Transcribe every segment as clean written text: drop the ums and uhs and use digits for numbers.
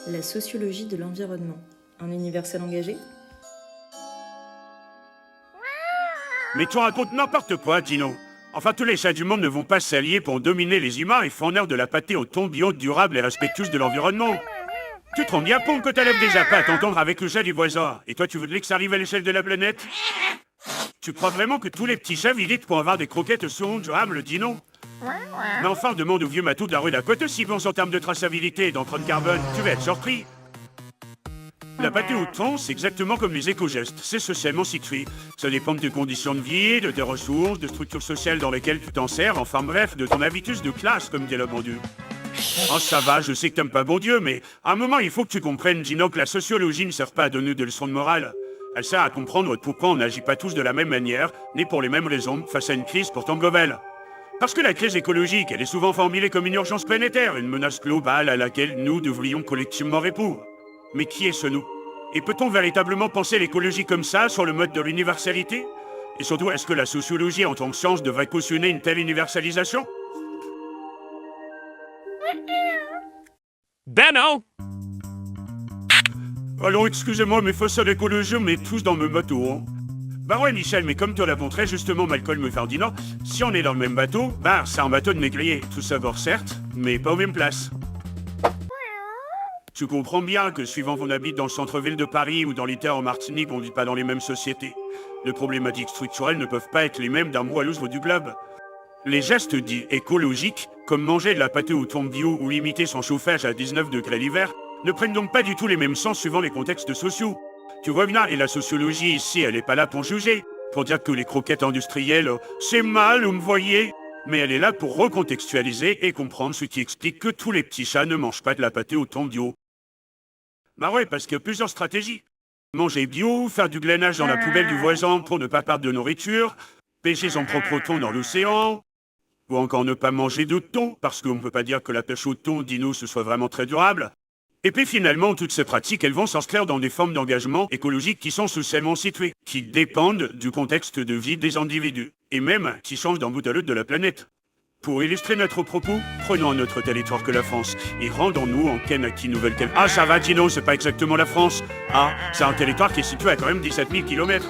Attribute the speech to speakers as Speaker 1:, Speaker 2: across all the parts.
Speaker 1: La sociologie de l'environnement. Un universel engagé?
Speaker 2: Mais tu racontes n'importe quoi, Dino. Enfin, tous les chats du monde ne vont pas s'allier pour dominer les humains et fournir de la pâtée au thon bio durable et respectueuse de l'environnement. Tu te rends bien compte que t'enlèves déjà pas à t'entendre avec le chat du voisin. Et toi, tu voudrais que ça arrive à l'échelle de la planète? Tu crois vraiment que tous les petits chats militent pour avoir des croquettes seront durables, Dino? Mais enfin, demande au vieux matou de la rue d'à côté s'ils pensent en termes de traçabilité et d'empreinte carbone. Tu vas être surpris. La pâtée au thon, c'est exactement comme les éco-gestes, c'est socialement situé. Ça dépend de tes conditions de vie, de tes ressources, de structures sociales dans lesquelles tu t'en sers, enfin bref, de ton habitus de classe, comme dit le bon Dieu. Oh ça va, je sais que t'aimes pas bon Dieu, mais à un moment il faut que tu comprennes, Gino, que la sociologie ne sert pas à donner des leçons de morale. Elle sert à comprendre pourquoi on n'agit pas tous de la même manière, ni pour les mêmes raisons, face à une crise pourtant globale. Parce que la crise écologique, elle est souvent formulée comme une urgence planétaire, une menace globale à laquelle nous devrions collectivement répondre. Mais qui est ce nous? Et peut-on véritablement penser l'écologie comme ça, sur le mode de l'universalité? Et surtout, est-ce que la sociologie en tant que science devrait cautionner une telle universalisation?
Speaker 3: Benno!
Speaker 2: Alors excusez-moi, mais face à l'écologie, on met tous dans le même bateau, hein. Bah ouais, Michel, mais comme te l'as montré justement Malcolm Ferdinand, si on est dans le même bateau, bah c'est un bateau de négrier. Tout savoir certes, mais pas aux mêmes places. Tu comprends bien que suivant qu'on habite dans le centre-ville de Paris ou dans les terres en Martinique, on ne vit pas dans les mêmes sociétés. Les problématiques structurelles ne peuvent pas être les mêmes d'un bout à l'autre du globe. Les gestes dits écologiques, comme manger de la pâtée au thon bio ou limiter son chauffage à 19 degrés l'hiver, ne prennent donc pas du tout les mêmes sens suivant les contextes sociaux. Tu vois bien, et la sociologie ici, elle n'est pas là pour juger, pour dire que les croquettes industrielles, c'est mal, vous me voyez. Mais elle est là pour recontextualiser et comprendre ce qui explique que tous les petits chats ne mangent pas de la pâtée au thon bio. Bah ouais, parce qu'il y a plusieurs stratégies. Manger bio, faire du glanage dans la poubelle du voisin pour ne pas perdre de nourriture, pêcher son propre thon dans l'océan, ou encore ne pas manger de thon, parce qu'on ne peut pas dire que la pêche au thon, Dino, ce soit vraiment très durable. Et puis finalement, toutes ces pratiques, elles vont s'inscrire dans des formes d'engagement écologique qui sont socialement situées, qui dépendent du contexte de vie des individus, et même qui changent d'un bout à l'autre de la planète. Pour illustrer notre propos, prenons un autre territoire que la France et rendons-nous en Kanaki Nouvelle-Calédonie. Ah ça va Dino, c'est pas exactement la France. Ah, c'est un territoire qui est situé à quand même 17 000 km.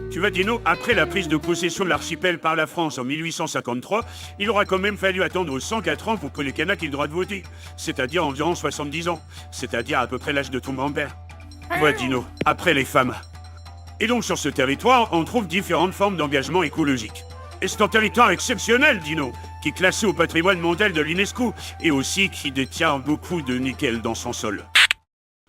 Speaker 2: Tu vois Dino, après la prise de possession de l'archipel par la France en 1853, il aura quand même fallu attendre 104 ans pour que les Kanaks aient le droit de voter. C'est-à-dire environ 70 ans. C'est-à-dire à peu près l'âge de ton grand-père. Voilà Dino, après les femmes. Et donc sur ce territoire, on trouve différentes formes d'engagement écologique. Et c'est un territoire exceptionnel, Dino, qui est classé au patrimoine mondial de l'UNESCO, et aussi qui détient beaucoup de nickel dans son sol.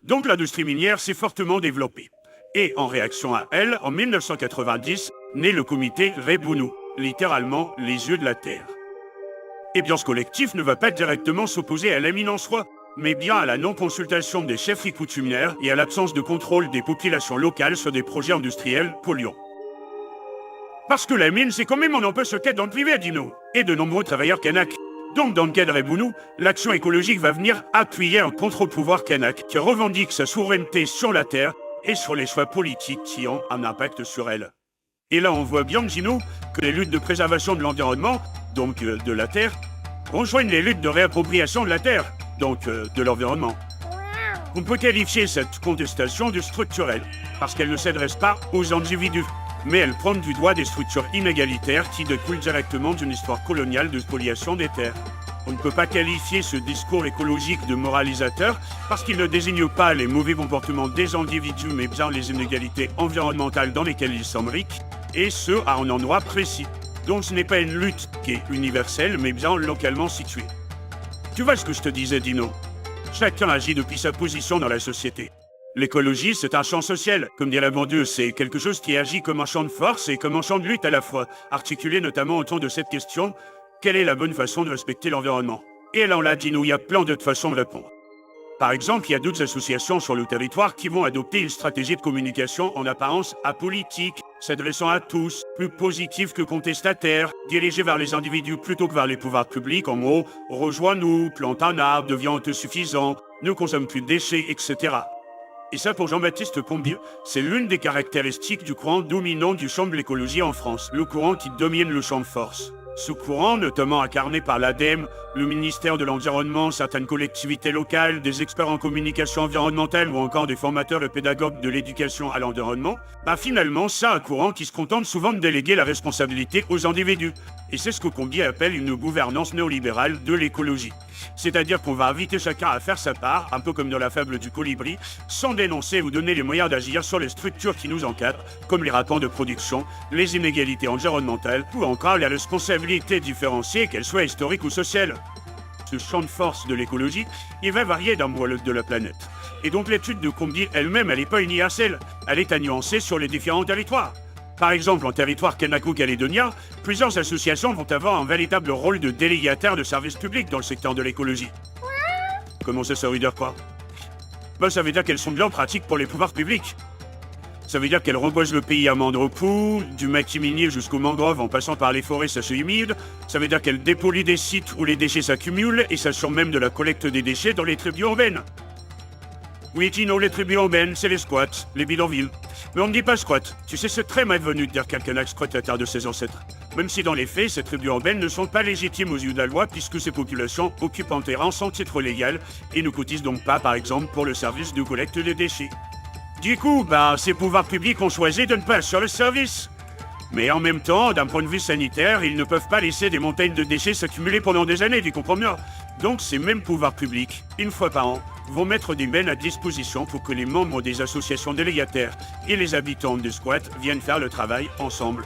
Speaker 2: Donc l'industrie minière s'est fortement développée. Et en réaction à elle, en 1990, naît le comité Rebounou, littéralement les yeux de la Terre. Eh bien ce collectif ne va pas directement s'opposer à la mine en soi, mais bien à la non-consultation des chefferies coutumières et à l'absence de contrôle des populations locales sur des projets industriels polluants. Parce que la mine, c'est quand même un peu ce qu'est dans le privé, Dino, et de nombreux travailleurs kanaks. Donc dans le cas de Rebounou, l'action écologique va venir appuyer un contre-pouvoir kanak qui revendique sa souveraineté sur la Terre et sur les choix politiques qui ont un impact sur elle. Et là, on voit bien, Dino, que les luttes de préservation de l'environnement, donc de la Terre, rejoignent les luttes de réappropriation de la Terre, donc de l'environnement. On peut qualifier cette contestation de structurelle, parce qu'elle ne s'adresse pas aux individus, mais elle prend du doigt des structures inégalitaires qui découlent directement d'une histoire coloniale de spoliation des terres. On ne peut pas qualifier ce discours écologique de moralisateur parce qu'il ne désigne pas les mauvais comportements des individus, mais bien les inégalités environnementales dans lesquelles ils s'imbriquent, et ce, à un endroit précis. Donc ce n'est pas une lutte qui est universelle, mais bien localement située. Tu vois ce que je te disais, Dino? Chacun agit depuis sa position dans la société. L'écologie, c'est un champ social. Comme dirait bon Dieu, c'est quelque chose qui agit comme un champ de force et comme un champ de lutte à la fois, articulé notamment autour de cette question: quelle est la bonne façon de respecter l'environnement? Et là, on l'a dit, nous, il y a plein d'autres façons de répondre. Par exemple, il y a d'autres associations sur le territoire qui vont adopter une stratégie de communication en apparence apolitique, s'adressant à tous, plus positive que contestataire, dirigée vers les individus plutôt que vers les pouvoirs publics, en gros, rejoins-nous, plante un arbre, deviens autosuffisant, ne consomme plus de déchets, etc. Et ça, pour Jean-Baptiste Pombier, c'est l'une des caractéristiques du courant dominant du champ de l'écologie en France, le courant qui domine le champ de force. Ce courant, notamment incarné par l'ADEME, le ministère de l'Environnement, certaines collectivités locales, des experts en communication environnementale ou encore des formateurs et pédagogues de l'éducation à l'environnement, finalement, c'est un courant qui se contente souvent de déléguer la responsabilité aux individus. Et c'est ce que Combie appelle une gouvernance néolibérale de l'écologie. C'est-à-dire qu'on va inviter chacun à faire sa part, un peu comme dans la fable du colibri, sans dénoncer ou donner les moyens d'agir sur les structures qui nous encadrent, comme les rapports de production, les inégalités environnementales ou encore les responsabilités différenciées, qu'elles soient historiques ou sociales. Ce champ de force de l'écologie, il va varier d'un bout à l'autre de la planète. Et donc l'étude de Combie elle-même, elle n'est pas universelle, elle est à nuancer sur les différents territoires. Par exemple, en territoire kanako-calédonien, plusieurs associations vont avoir un véritable rôle de délégataire de services publics dans le secteur de l'écologie. Comment ça veut dire quoi? Ça veut dire qu'elles sont bien pratiques pour les pouvoirs publics. Ça veut dire qu'elles reboisent le pays à main de repos, du maquis minier jusqu'aux mangroves en passant par les forêts sèches et humides. Ça veut dire qu'elles dépolient des sites où les déchets s'accumulent et s'assurent même de la collecte des déchets dans les tribus urbaines. Oui, Tino, les tribus urbaines, c'est les squats, les bidonvilles. Mais on ne dit pas squat. Tu sais, c'est très malvenu de dire quelqu'un a squatté la terre de ses ancêtres. Même si dans les faits, ces tribus urbaines ne sont pas légitimes aux yeux de la loi puisque ces populations occupent un terrain sans titre légal et ne cotisent donc pas, par exemple, pour le service de collecte des déchets. Du coup, ces pouvoirs publics ont choisi de ne pas assurer le service. Mais en même temps, d'un point de vue sanitaire, ils ne peuvent pas laisser des montagnes de déchets s'accumuler pendant des années, tu comprends bien. Donc ces mêmes pouvoirs publics, une fois par an, vont mettre des bennes à disposition pour que les membres des associations délégataires et les habitants des squats viennent faire le travail ensemble.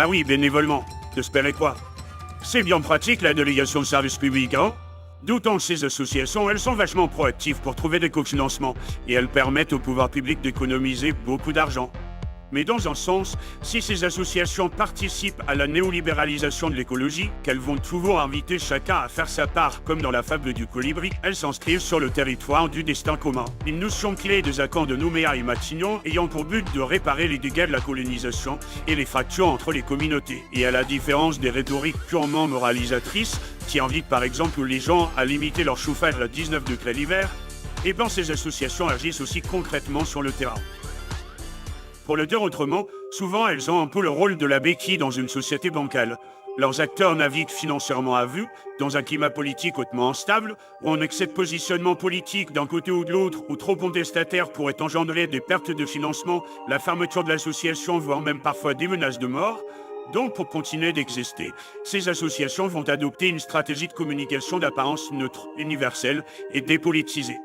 Speaker 2: Oui, bénévolement. T'espérais quoi? C'est bien pratique la délégation de services publics, hein? D'autant que ces associations, elles sont vachement proactives pour trouver des cofinancements et elles permettent au pouvoir public d'économiser beaucoup d'argent. Mais dans un sens, si ces associations participent à la néolibéralisation de l'écologie, qu'elles vont toujours inviter chacun à faire sa part, comme dans la fable du colibri, elles s'inscrivent sur le territoire du destin commun. Une notion clé des accords de Nouméa et Matignon ayant pour but de réparer les dégâts de la colonisation et les fractures entre les communautés. Et à la différence des rhétoriques purement moralisatrices, qui invitent par exemple les gens à limiter leur chauffage à 19 degrés l'hiver, ces associations agissent aussi concrètement sur le terrain. Pour le dire autrement, souvent elles ont un peu le rôle de la béquille dans une société bancale. Leurs acteurs naviguent financièrement à vue, dans un climat politique hautement instable, où un excès de positionnement politique d'un côté ou de l'autre, ou trop contestataire pourrait engendrer des pertes de financement, la fermeture de l'association, voire même parfois des menaces de mort. Donc pour continuer d'exister, ces associations vont adopter une stratégie de communication d'apparence neutre, universelle et dépolitisée.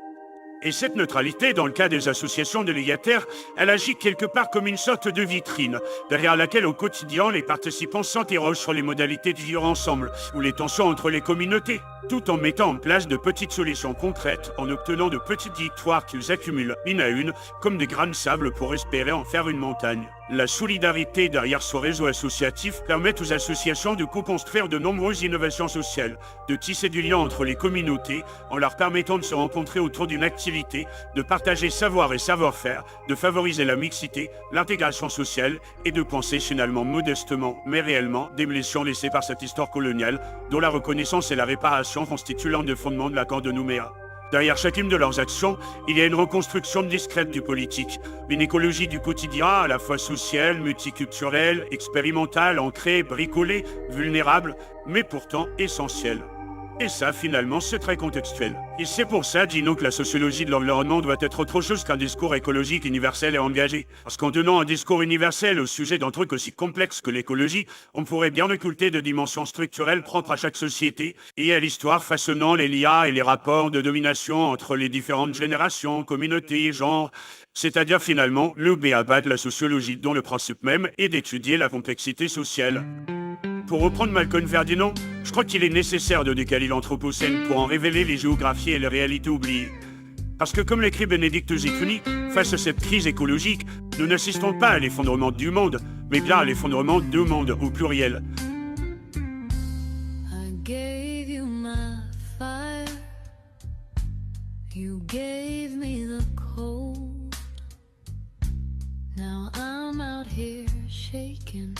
Speaker 2: Et cette neutralité, dans le cas des associations délégataires, elle agit quelque part comme une sorte de vitrine, derrière laquelle au quotidien les participants s'interrogent sur les modalités de vivre ensemble, ou les tensions entre les communautés, tout en mettant en place de petites solutions concrètes, en obtenant de petites victoires qu'ils accumulent une à une, comme des grains de sable pour espérer en faire une montagne. La solidarité derrière ce réseau associatif permet aux associations de co-construire de nombreuses innovations sociales, de tisser du lien entre les communautés en leur permettant de se rencontrer autour d'une activité, de partager savoir et savoir-faire, de favoriser la mixité, l'intégration sociale et de penser finalement modestement, mais réellement, des blessures laissées par cette histoire coloniale dont la reconnaissance et la réparation constituent l'un des fondements de l'accord de Nouméa. Derrière chacune de leurs actions, il y a une reconstruction discrète du politique, une écologie du quotidien à la fois sociale, multiculturelle, expérimentale, ancrée, bricolée, vulnérable, mais pourtant essentielle. Et ça, finalement, c'est très contextuel. Et c'est pour ça, Gino, que la sociologie de l'environnement doit être autre chose qu'un discours écologique universel et engagé. Parce qu'en donnant un discours universel au sujet d'un truc aussi complexe que l'écologie, on pourrait bien occulter de dimensions structurelles propres à chaque société et à l'histoire façonnant les liens et les rapports de domination entre les différentes générations, communautés, genres. C'est-à-dire finalement le b.a.-ba de la sociologie, dont le principe même est d'étudier la complexité sociale. Pour reprendre Malcolm Ferdinand, je crois qu'il est nécessaire de décaler l'Anthropocène pour en révéler les géographies et les réalités oubliées. Parce que comme l'écrit Benedicte Zituni, face à cette crise écologique, nous n'assistons pas à l'effondrement du monde, mais bien à l'effondrement de mondes au pluriel.
Speaker 3: I gave you my fire, you gave me the cold. Now I'm out here shaking.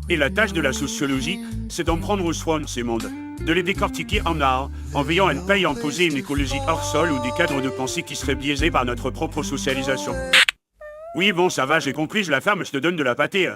Speaker 2: Et la tâche de la sociologie, c'est d'en prendre soin de ces mondes, de les décortiquer en art, en veillant à ne pas y imposer une écologie hors sol ou des cadres de pensée qui seraient biaisés par notre propre socialisation. Oui, bon, ça va, j'ai compris, je la ferme, je te donne de la pâtée.